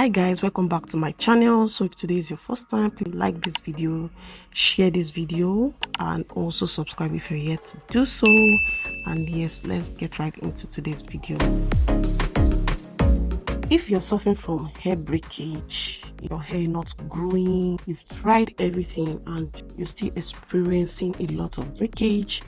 Hi guys, welcome back to my channel. So if today is your first time, please like this video, share this video, and also subscribe if you're yet to do so. And yes, let's get right into today's video. If you're suffering from hair breakage, your hair not growing, you've tried everything and you're still experiencing a lot of breakage,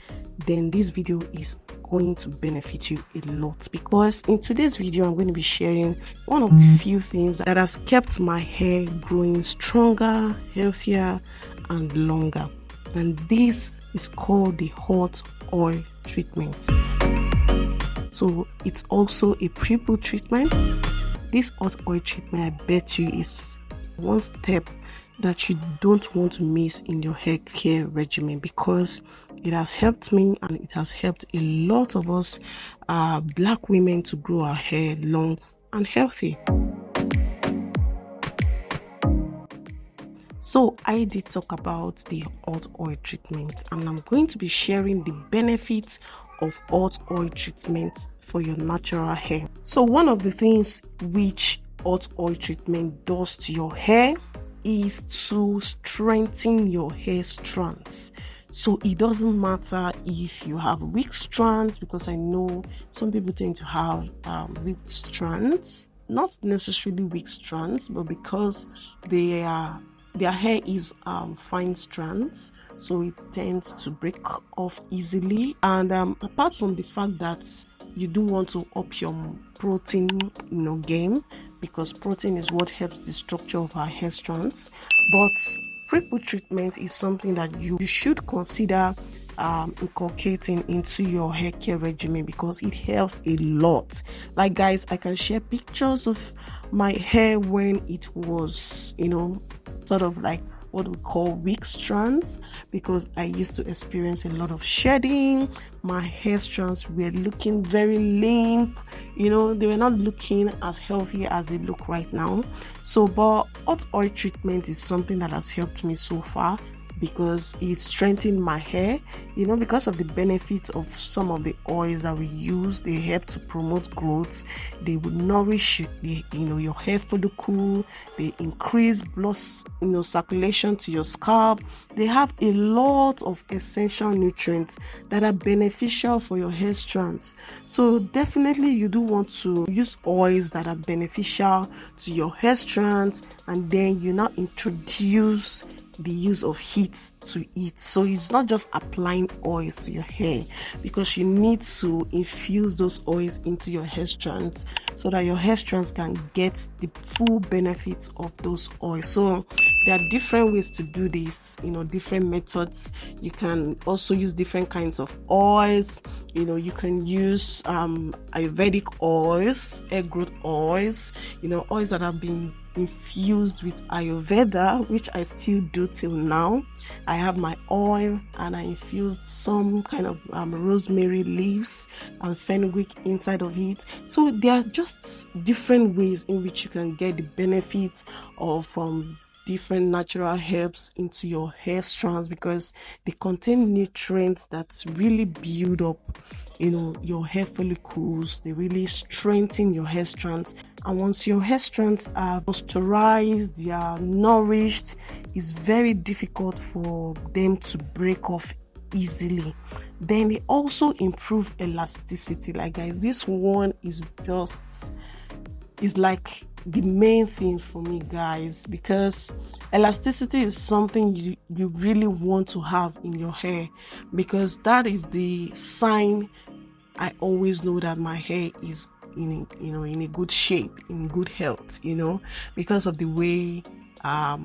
then this video is going to benefit you a lot, because in today's video I'm going to be sharing one of the few things that has kept my hair growing stronger, healthier and longer, and this is called the hot oil treatment. So it's also a triple treatment. This hot oil treatment, I bet you, is one step that you don't want to miss in your hair care regimen, because it has helped me and it has helped a lot of us black women to grow our hair long and healthy. So I did talk about the hot oil treatment, and I'm going to be sharing the benefits of hot oil treatment for your natural hair. So one of the things which hot oil treatment does to your hair is to strengthen your hair strands. So it doesn't matter if you have weak strands, because I know some people tend to have weak strands, not necessarily weak strands, but because their hair is fine strands, so it tends to break off easily. And apart from the fact that you do want to up your protein game, because protein is what helps the structure of our hair strands, but triple treatment is something that you should consider inculcating into your hair care regimen, because it helps a lot. Like guys, I can share pictures of my hair when it was sort of like what we call weak strands, because I used to experience a lot of shedding. My hair strands were looking very limp, they were not looking as healthy as they look right now. So but hot oil treatment is something that has helped me so far, because it strengthened my hair, because of the benefits of some of the oils that we use. They help to promote growth, they will nourish your hair follicle, they increase blood circulation to your scalp. They have a lot of essential nutrients that are beneficial for your hair strands. So definitely you do want to use oils that are beneficial to your hair strands, and then you now introduce the use of heat to it. So it's not just applying oils to your hair, because you need to infuse those oils into your hair strands so that your hair strands can get the full benefits of those oils. So there are different ways to do this, different methods. You can also use different kinds of oils. You can use Ayurvedic oils, hair growth oils, oils that have been infused with Ayurveda, which I still do till now. I have my oil and I infuse some kind of rosemary leaves and fenugreek inside of it. So there are just different ways in which you can get the benefits of different natural herbs into your hair strands, because they contain nutrients that really build up your hair follicles. They really strengthen your hair strands, and once your hair strands are moisturized, they are nourished, it's very difficult for them to break off easily. Then they also improve elasticity. Like guys, this one is like the main thing for me, guys, because elasticity is something you really want to have in your hair, because that is the sign I always know that my hair is in a good shape, in good health, because of the way our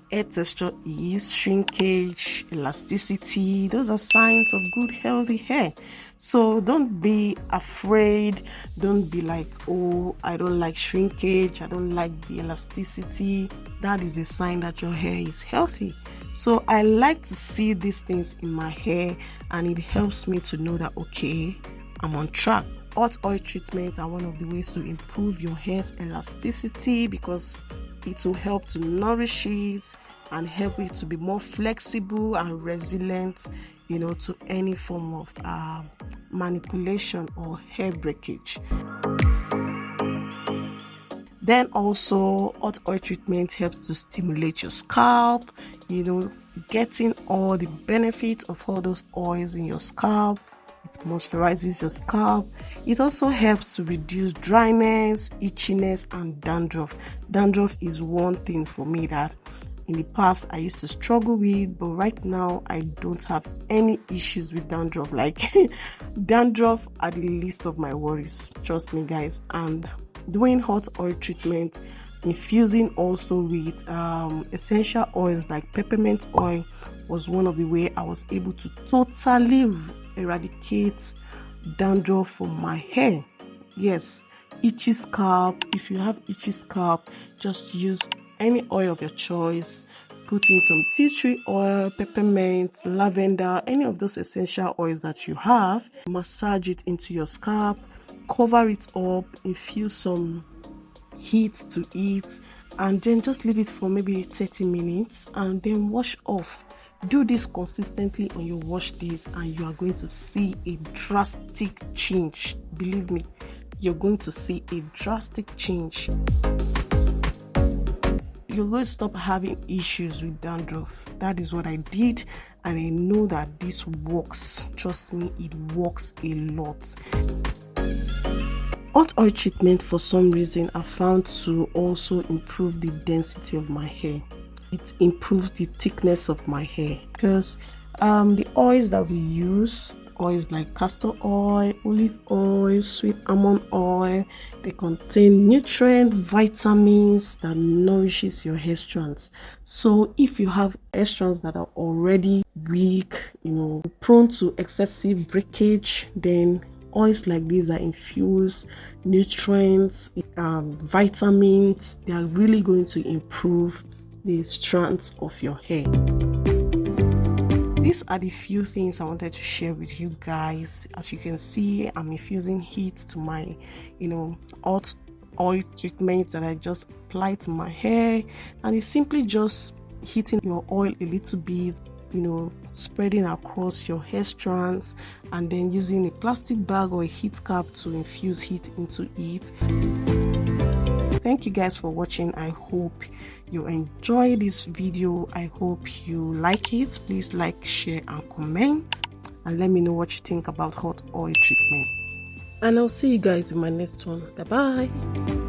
hair texture is, shrinkage, elasticity. Those are signs of good healthy hair. So don't be afraid. Don't be like, oh, I don't like shrinkage, I don't like the elasticity. That is a sign that your hair is healthy. So I like to see these things in my hair, and it helps me to know that, okay, I'm on track. Hot oil treatments are one of the ways to improve your hair's elasticity, because it will help to nourish it and help it to be more flexible and resilient, to any form of manipulation or hair breakage. Then also hot oil treatment helps to stimulate your scalp, getting all the benefits of all those oils in your scalp. It moisturizes your scalp. It also helps to reduce dryness, itchiness, and dandruff. Dandruff is one thing for me that in the past I used to struggle with, but right now I don't have any issues with dandruff. Like dandruff are the least of my worries, trust me guys. And doing hot oil treatment, infusing also with essential oils like peppermint oil was one of the way I was able to totally eradicate dandruff from my hair. Yes, itchy scalp. If you have itchy scalp, just use any oil of your choice. Put in some tea tree oil, peppermint, lavender, any of those essential oils that you have. Massage it into your scalp, cover it up, infuse some heat to it, and then just leave it for maybe 30 minutes and then wash off. Do this consistently on your wash days and you are going to see a drastic change. Believe me, you're going to see a drastic change. You're going to stop having issues with dandruff. That is what I did, and I know that this works. Trust me, it works a lot. Hot oil treatment for some reason are found to also improve the density of my hair. It improves the thickness of my hair because the oils that we use, oils like castor oil, olive oil, sweet almond oil, they contain nutrient vitamins that nourishes your hair strands. So if you have hair strands that are already weak, prone to excessive breakage, then oils like these are infused nutrients, vitamins. They are really going to improve the strands of your hair. These are the few things I wanted to share with you guys. As you can see, I'm infusing heat to my hot oil treatment that I just applied to my hair, and it's simply just heating your oil a little bit, spreading across your hair strands, and then using a plastic bag or a heat cap to infuse heat into it. Thank you guys for watching. I hope you enjoy this video. I hope you like it. Please like, share, and comment, and let me know what you think about hot oil treatment. And I'll see you guys in my next one. Bye bye.